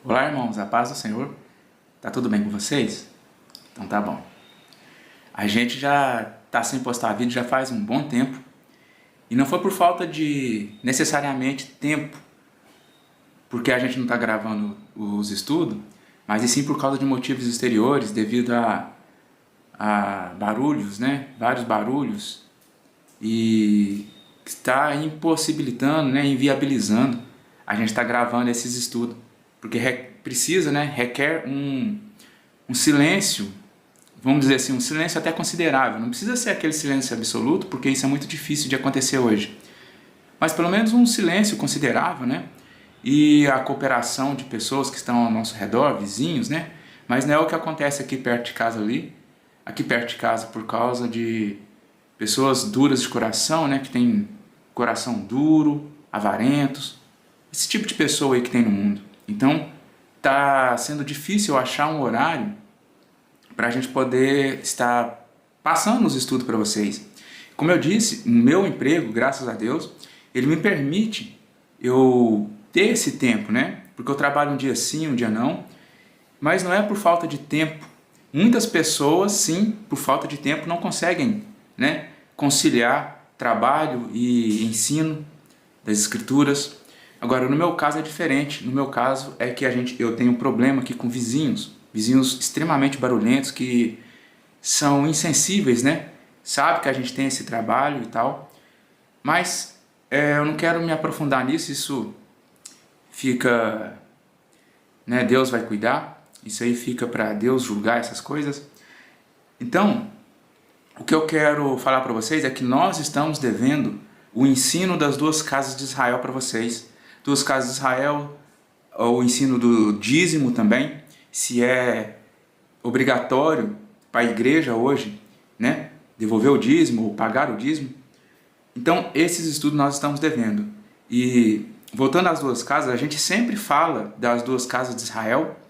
Olá, irmãos, a paz do Senhor. Tá tudo bem com vocês? Então tá bom. A gente já tá sem postar vídeo já faz um bom tempo. E não foi por falta de necessariamente tempo, porque a gente não tá gravando os estudos, mas e sim por causa de motivos exteriores, devido a barulhos, né? Vários barulhos. E está impossibilitando, né? Inviabilizando a gente estar gravando esses estudos. Porque precisa, né? Requer um silêncio, vamos dizer assim, um silêncio até considerável. Não precisa ser aquele silêncio absoluto, porque isso é muito difícil de acontecer hoje. Mas pelo menos um silêncio considerável, né? E a cooperação de pessoas que estão ao nosso redor, vizinhos, né? Mas não é o que acontece aqui perto de casa ali. Aqui perto de casa por causa de pessoas duras de coração, né? Que tem coração duro, avarentos. Esse tipo de pessoa aí que tem no mundo. Então, tá sendo difícil achar um horário para a gente poder estar passando os estudos para vocês. Como eu disse, o meu emprego, graças a Deus, ele me permite eu ter esse tempo, né? Porque eu trabalho um dia sim, um dia não, mas não é por falta de tempo. Muitas pessoas, sim, por falta de tempo, não conseguem, né, conciliar trabalho e ensino das escrituras. Agora, no meu caso é diferente. No meu caso é que eu tenho um problema aqui com vizinhos extremamente barulhentos que são insensíveis, né? Sabe que a gente tem esse trabalho e tal, mas eu não quero me aprofundar nisso. Isso fica, né? Deus vai cuidar. Isso aí fica para Deus julgar essas coisas. Então, o que eu quero falar para vocês é que nós estamos devendo o ensino das duas casas de Israel para vocês. Duas casas de Israel, o ensino do dízimo também, se é obrigatório para a igreja hoje, né, devolver o dízimo ou pagar o dízimo. Então, esses estudos nós estamos devendo. E voltando às duas casas, a gente sempre fala das duas casas de Israel,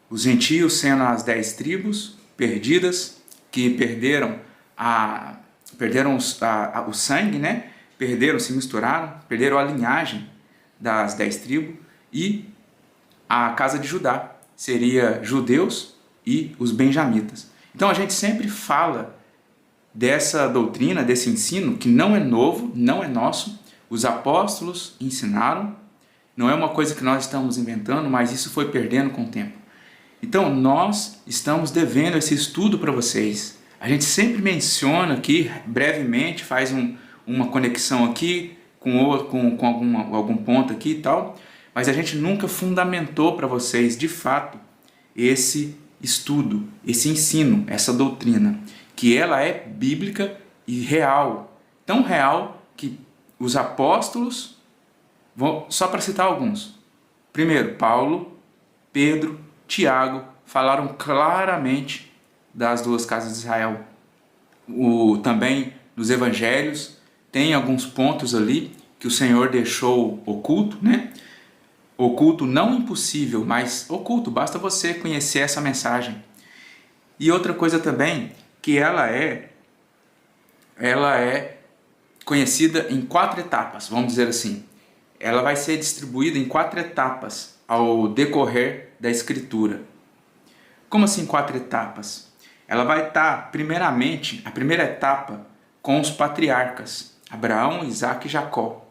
os gentios sendo as 10 tribos perdidas, que perderam o sangue, né? Se misturaram, perderam a linhagem das 10 tribos, e a casa de Judá seria judeus e os benjamitas. Então a gente sempre fala dessa doutrina, desse ensino, que não é novo, não é nosso. Os apóstolos ensinaram, não é uma coisa que nós estamos inventando, mas isso foi perdendo com o tempo. Então nós estamos devendo esse estudo para vocês. A gente sempre menciona aqui, brevemente, faz uma conexão aqui com algum ponto aqui e tal, mas a gente nunca fundamentou para vocês, de fato, esse estudo, esse ensino, essa doutrina, que ela é bíblica e real. Tão real que os apóstolos, só para citar alguns, primeiro, Paulo, Pedro, Tiago, falaram claramente das duas casas de Israel. Também nos evangelhos tem alguns pontos ali que o Senhor deixou oculto, né? Oculto não impossível, mas oculto, basta você conhecer essa mensagem. E outra coisa também, que ela é conhecida em 4 etapas, vamos dizer assim. Ela vai ser distribuída em 4 etapas ao decorrer da Escritura. Como assim 4 etapas? Ela vai estar, primeiramente, a primeira etapa com os patriarcas, Abraão, Isaque e Jacó.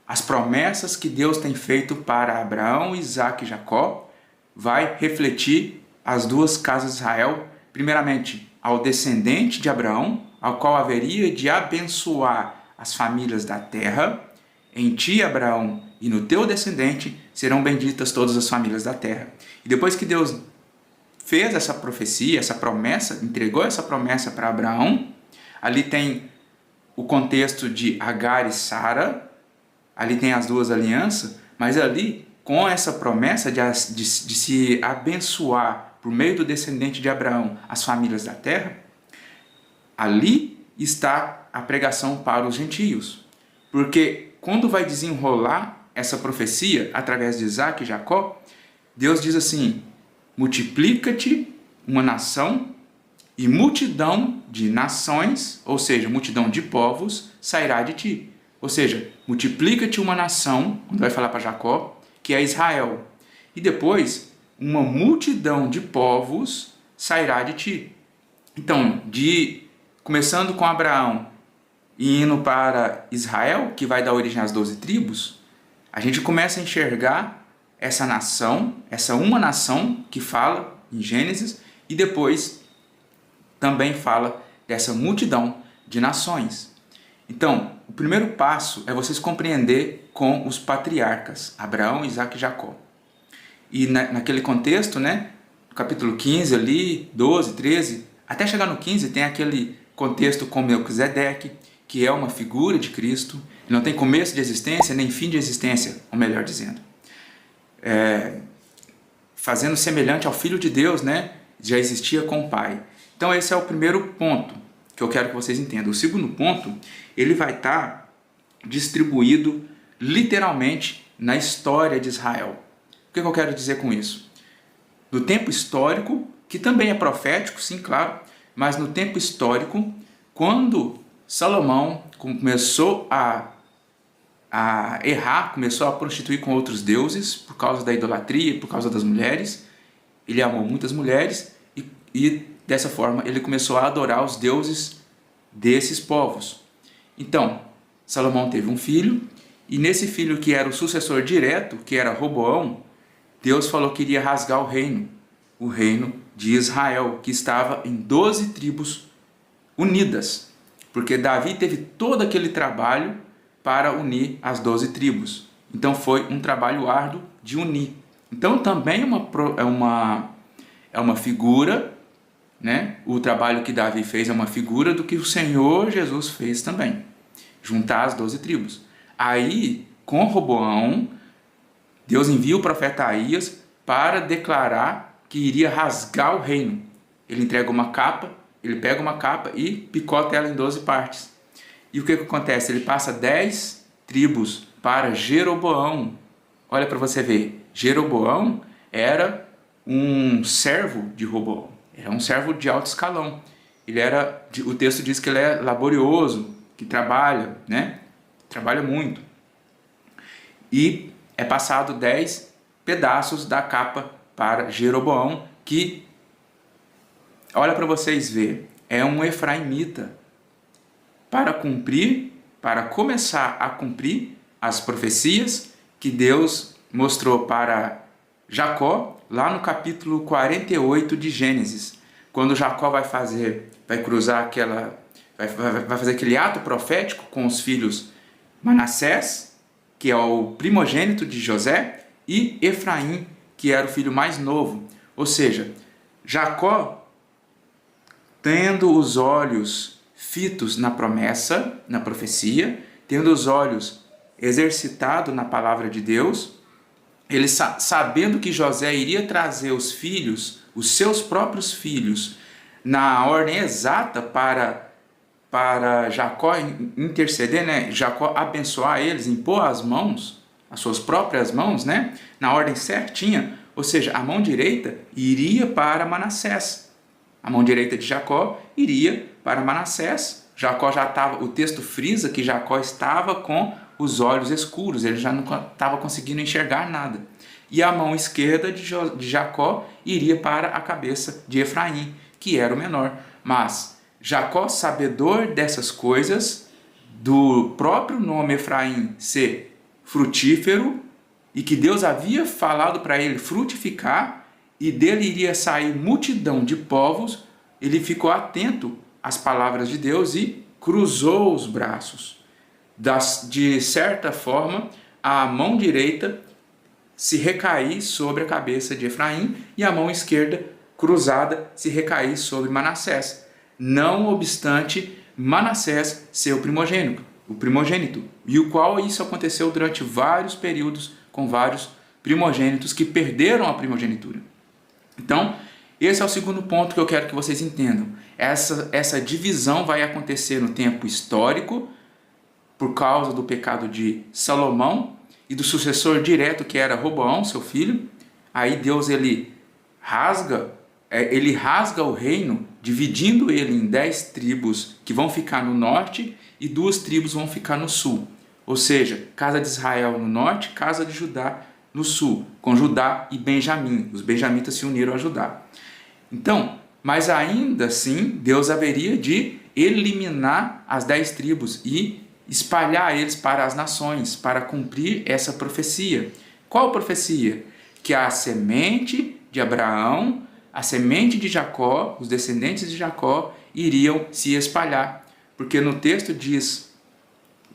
As promessas que Deus tem feito para Abraão, Isaque e Jacó vai refletir as duas casas de Israel, primeiramente ao descendente de Abraão, ao qual haveria de abençoar as famílias da terra. Em ti, Abraão, e no teu descendente serão benditas todas as famílias da terra. E depois que Deus fez essa profecia, essa promessa, entregou essa promessa para Abraão, ali tem o contexto de Agar e Sara, ali tem as duas alianças, mas ali, com essa promessa de se abençoar por meio do descendente de Abraão as famílias da terra, ali está a pregação para os gentios. Porque quando vai desenrolar essa profecia através de Isaque e Jacó, Deus diz assim: multiplica-te uma nação e multidão de nações, ou seja, multidão de povos, sairá de ti. Ou seja, multiplica-te uma nação, quando vai falar para Jacó, que é Israel. e depois uma multidão de povos sairá de ti. Então, começando com Abraão e indo para Israel, que vai dar origem às 12 tribos, a gente começa a enxergar essa nação, essa uma nação que fala em Gênesis, e depois também fala dessa multidão de nações. Então, o primeiro passo é vocês compreender com os patriarcas, Abraão, Isaque e Jacó. E naquele contexto, né, no capítulo 15 ali, 12, 13, até chegar no 15 tem aquele contexto com Melquisedeque, que é uma figura de Cristo, ele não tem começo de existência nem fim de existência, ou melhor dizendo. Fazendo semelhante ao Filho de Deus, né, já existia com o Pai. Então esse é o primeiro ponto que eu quero que vocês entendam. O segundo ponto, ele vai estar distribuído literalmente na história de Israel. O que eu quero dizer com isso? No tempo histórico, que também é profético, sim, claro, mas no tempo histórico, quando Salomão começou a errar, começou a prostituir com outros deuses por causa da idolatria, por causa das mulheres, ele amou muitas mulheres e dessa forma ele começou a adorar os deuses desses povos. Então, Salomão teve um filho, e nesse filho que era o sucessor direto, que era Roboão, Deus falou que iria rasgar o reino de Israel, que estava em 12 tribos unidas, porque Davi teve todo aquele trabalho para unir as 12 tribos. Então foi um trabalho árduo de unir. Então também é uma figura, né? O trabalho que Davi fez é uma figura do que o Senhor Jesus fez também, juntar as 12 tribos. Aí, com Roboão, Deus envia o profeta Aías para declarar que iria rasgar o reino. Ele entrega uma capa, ele pega uma capa e picota ela em 12 partes. E o que acontece? Ele passa 10 tribos para Jeroboão. Olha para você ver, Jeroboão era um servo de Roboão, era um servo de alto escalão. O texto diz que ele é laborioso, que trabalha, né? Trabalha muito. E é passado 10 pedaços da capa para Jeroboão, que, olha para vocês ver, é um efraimita, para começar a cumprir as profecias que Deus mostrou para Jacó, lá no capítulo 48 de Gênesis, quando Jacó vai fazer aquele ato profético com os filhos Manassés, que é o primogênito de José, e Efraim, que era o filho mais novo. Ou seja, Jacó, tendo os olhos fitos na promessa, na profecia, tendo os olhos exercitados na palavra de Deus, ele sabendo que José iria trazer os filhos, os seus próprios filhos, na ordem exata para Jacó interceder, né? Jacó abençoar eles, impor as mãos, as suas próprias mãos, né? Na ordem certinha, ou seja, a mão direita iria para Manassés. A mão direita de Jacó iria para Manassés. Jacó já estava, o texto frisa que Jacó estava com os olhos escuros, ele já não estava conseguindo enxergar nada. E a mão esquerda de Jacó iria para a cabeça de Efraim, que era o menor. Mas Jacó, sabedor dessas coisas, do próprio nome Efraim ser frutífero, e que Deus havia falado para ele frutificar, e dele iria sair multidão de povos, ele ficou atento às palavras de Deus e cruzou os braços. De certa forma, a mão direita se recair sobre a cabeça de Efraim e a mão esquerda cruzada se recair sobre Manassés. Não obstante Manassés ser o primogênito, e o qual isso aconteceu durante vários períodos com vários primogênitos que perderam a primogenitura. Então, esse é o segundo ponto que eu quero que vocês entendam. Essa divisão vai acontecer no tempo histórico, por causa do pecado de Salomão e do sucessor direto que era Roboão, seu filho. Aí Deus ele rasga o reino, dividindo ele em 10 tribos que vão ficar no norte e 2 tribos vão ficar no sul. Ou seja, casa de Israel no norte, casa de Judá no sul, com Judá e Benjamim. Os benjamitas se uniram a Judá. Então, mas ainda assim, Deus haveria de eliminar as 10 tribos e espalhar eles para as nações, para cumprir essa profecia. Qual profecia? Que a semente de Abraão, a semente de Jacó, os descendentes de Jacó, iriam se espalhar. Porque no texto diz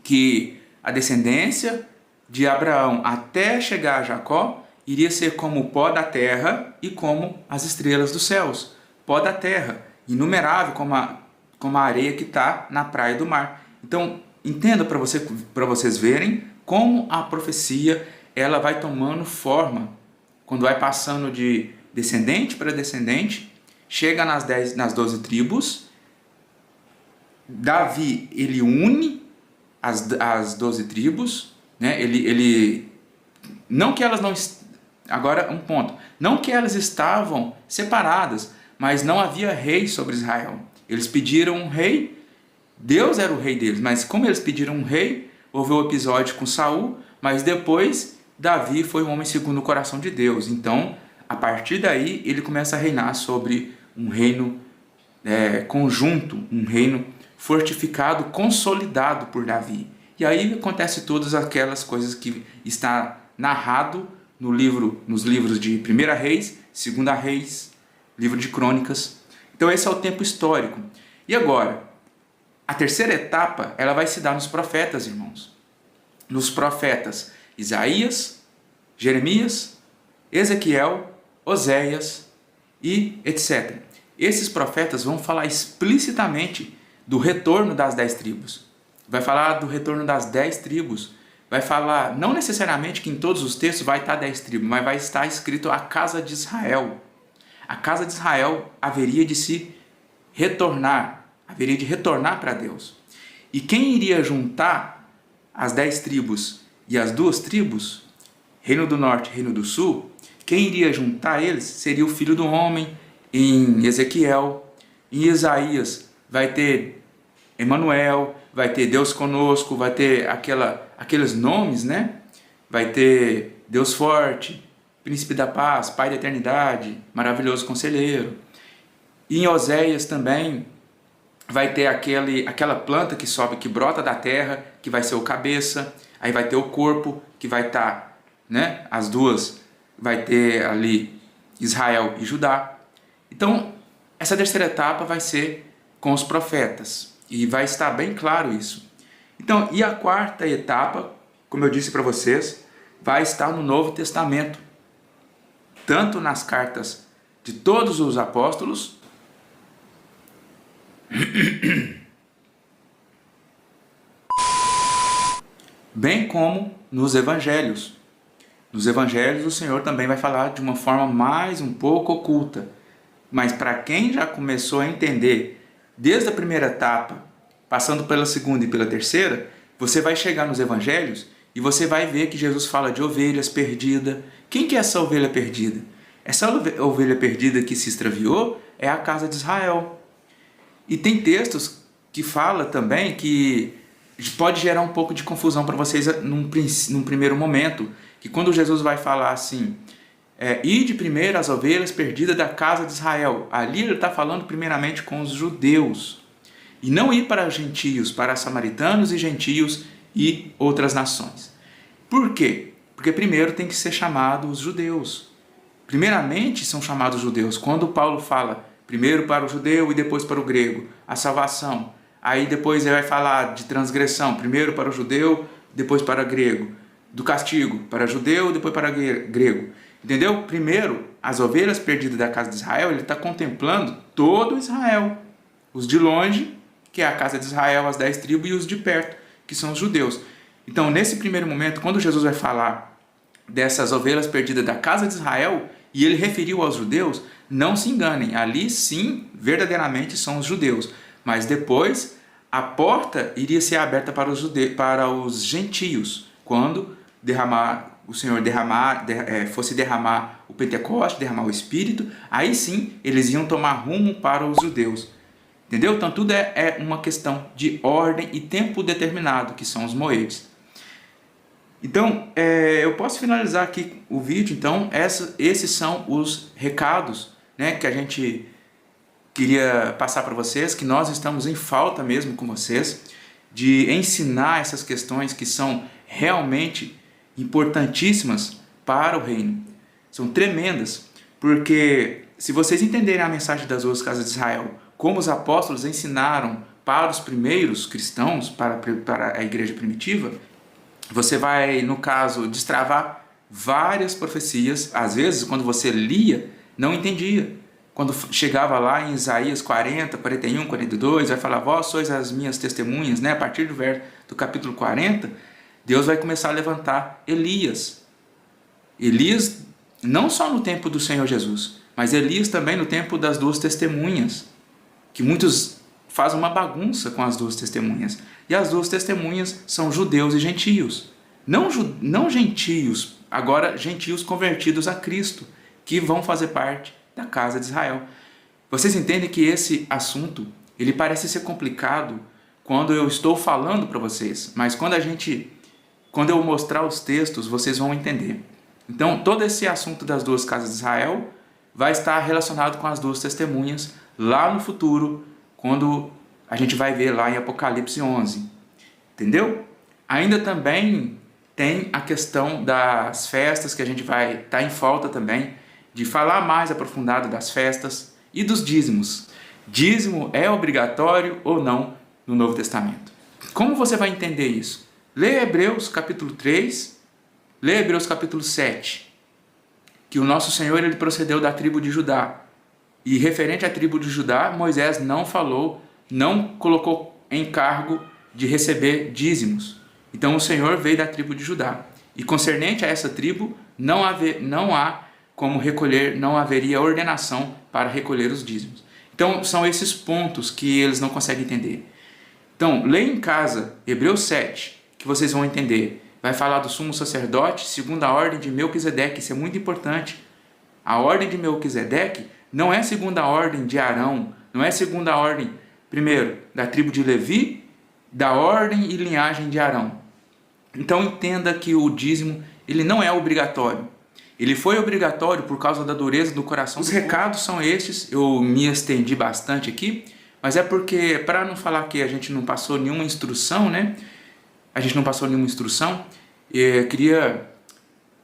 que a descendência de Abraão até chegar a Jacó iria ser como o pó da terra e como as estrelas dos céus. Pó da terra, inumerável como a areia que está na praia do mar. Então, entenda para vocês verem como a profecia ela vai tomando forma quando vai passando de descendente para descendente, chega nas 12 tribos. Davi, ele une as 12 tribos, né? Ele não que elas não, agora um ponto, não que elas estavam separadas, mas não havia rei sobre Israel. Eles pediram um rei, Deus era o rei deles, mas como eles pediram um rei, houve o episódio com Saul, mas depois Davi foi um homem segundo o coração de Deus. Então, a partir daí, ele começa a reinar sobre um reino conjunto, um reino fortificado, consolidado por Davi. E aí acontece todas aquelas coisas que está narrado nos livros de 1 Reis, 2 Reis, livro de Crônicas. Então esse é o tempo histórico. E agora, a terceira etapa, ela vai se dar nos profetas, irmãos. Nos profetas Isaías, Jeremias, Ezequiel, Oséias e etc. Esses profetas vão falar explicitamente do retorno das 10 tribos. Vai falar do retorno das 10 tribos. Vai falar, não necessariamente que em todos os textos vai estar 10 tribos, mas vai estar escrito a casa de Israel. A casa de Israel haveria de se retornar, haveria de retornar para Deus. E quem iria juntar as 10 tribos e as 2 tribos, Reino do Norte e Reino do Sul, quem iria juntar eles seria o Filho do Homem, em Ezequiel. Em Isaías vai ter Emanuel, vai ter Deus conosco, vai ter aqueles nomes, né? Vai ter Deus forte, Príncipe da paz, Pai da eternidade, maravilhoso conselheiro. E em Oséias também vai ter aquela planta que sobe, que brota da terra, que vai ser o cabeça. Aí vai ter o corpo, que vai estar, né? As duas, vai ter ali Israel e Judá. Então, essa terceira etapa vai ser com os profetas. E vai estar bem claro isso. Então, e a quarta etapa, como eu disse para vocês, vai estar no Novo Testamento. Tanto nas cartas de todos os apóstolos, bem como nos evangelhos. Nos evangelhos o Senhor também vai falar de uma forma mais um pouco oculta. Mas para quem já começou a entender desde a primeira etapa, passando pela segunda e pela terceira, você vai chegar nos evangelhos e você vai ver que Jesus fala de ovelhas perdidas. Quem que é essa ovelha perdida? Essa ovelha perdida que se extraviou é a casa de Israel. E tem textos que fala também que pode gerar um pouco de confusão para vocês num primeiro momento, que quando Jesus vai falar assim, ide primeiro as ovelhas perdidas da casa de Israel, ali ele está falando primeiramente com os judeus, e não ir para gentios, para samaritanos e gentios e outras nações. Por quê? Porque primeiro tem que ser chamado os judeus. Primeiramente são chamados judeus. Quando Paulo fala primeiro para o judeu e depois para o grego, a salvação. Aí depois ele vai falar de transgressão, primeiro para o judeu, depois para o grego. Do castigo, para judeu, depois para grego. Entendeu? Primeiro, as ovelhas perdidas da casa de Israel, ele está contemplando todo Israel. Os de longe, que é a casa de Israel, as 10 tribos, e os de perto, que são os judeus. Então, nesse primeiro momento, quando Jesus vai falar dessas ovelhas perdidas da casa de Israel, e ele referiu aos judeus, não se enganem, ali sim, verdadeiramente são os judeus. Mas depois, a porta iria ser aberta para os gentios, quando o Senhor fosse derramar o Pentecoste, derramar o Espírito, aí sim eles iam tomar rumo para os judeus. Entendeu? Então tudo é uma questão de ordem e tempo determinado, que são os moedes. Então, eu posso finalizar aqui o vídeo. Então, esses são os recados, né, que a gente queria passar para vocês, que nós estamos em falta mesmo com vocês, de ensinar essas questões que são realmente importantíssimas para o reino. São tremendas, porque se vocês entenderem a mensagem das duas casas de Israel, como os apóstolos ensinaram para os primeiros cristãos, para a igreja primitiva, você vai, no caso, destravar várias profecias. Às vezes, quando você lia, não entendia. Quando chegava lá em Isaías 40, 41, 42, vai falar, vós sois as minhas testemunhas, né? A partir do capítulo 40, Deus vai começar a levantar Elias. Elias, não só no tempo do Senhor Jesus, mas Elias também no tempo das duas testemunhas, que muitos fazem uma bagunça com as duas testemunhas. E as duas testemunhas são judeus e gentios. Não gentios, agora gentios convertidos a Cristo, que vão fazer parte da casa de Israel. Vocês entendem que esse assunto, ele parece ser complicado quando eu estou falando para vocês, mas quando eu mostrar os textos, vocês vão entender. Então, todo esse assunto das duas casas de Israel vai estar relacionado com as duas testemunhas lá no futuro, quando a gente vai ver lá em Apocalipse 11. Entendeu? Ainda também tem a questão das festas, que a gente vai estar em falta também, de falar mais aprofundado das festas e dos dízimos. Dízimo é obrigatório ou não no Novo Testamento? Como você vai entender isso? Leia Hebreus capítulo 3, leia Hebreus capítulo 7, que o nosso Senhor ele procedeu da tribo de Judá. E referente à tribo de Judá, Moisés não colocou encargo de receber dízimos. Então o Senhor veio da tribo de Judá. E concernente a essa tribo, não há como recolher, não haveria ordenação para recolher os dízimos. Então são esses pontos que eles não conseguem entender. Então, leia em casa Hebreus 7, que vocês vão entender. Vai falar do sumo sacerdote, segundo a ordem de Melquisedeque. Isso é muito importante. A ordem de Melquisedeque não é segundo a ordem de Arão, não é segundo a ordem, primeiro, da tribo de Levi, da ordem e linhagem de Arão. Então entenda que o dízimo ele não é obrigatório. Ele foi obrigatório por causa da dureza do coração. Os recados são estes, eu me estendi bastante aqui, mas é porque, para não falar que a gente não passou nenhuma instrução, né? A gente não passou nenhuma instrução, eu queria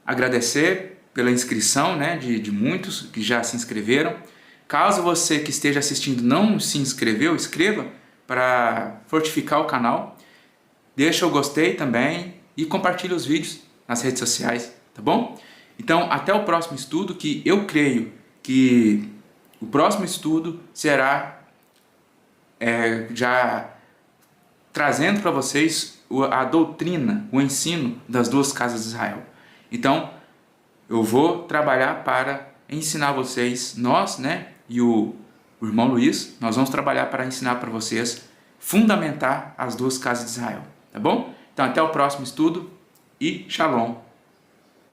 agradecer pela inscrição, né, de muitos que já se inscreveram. Caso você que esteja assistindo não se inscreveu, inscreva para fortificar o canal. Deixa o gostei também e compartilhe os vídeos nas redes sociais, tá bom? Então, até o próximo estudo, que eu creio que o próximo estudo será já trazendo para vocês a doutrina, o ensino das duas casas de Israel. Então, eu vou trabalhar para ensinar vocês, nós, né, e o irmão Luiz, nós vamos trabalhar para ensinar para vocês, fundamentar as duas casas de Israel, tá bom? Então, até o próximo estudo e Shalom!